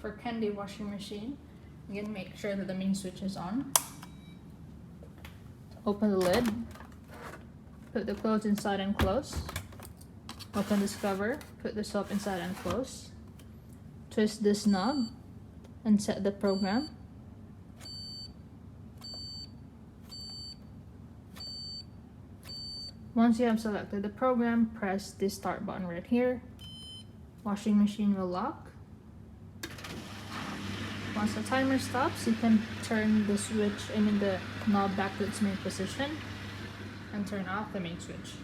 for Candy washing machine, again make sure that the main switch is on. Open the lid, put the clothes inside and close. Open this cover, put the soap inside and close. Twist this knob and set the program. Once you have selected the program, press the start button right here. Washing machine will lock. Once the timer stops, you can turn the switch, the knob back to its main position and turn off the main switch.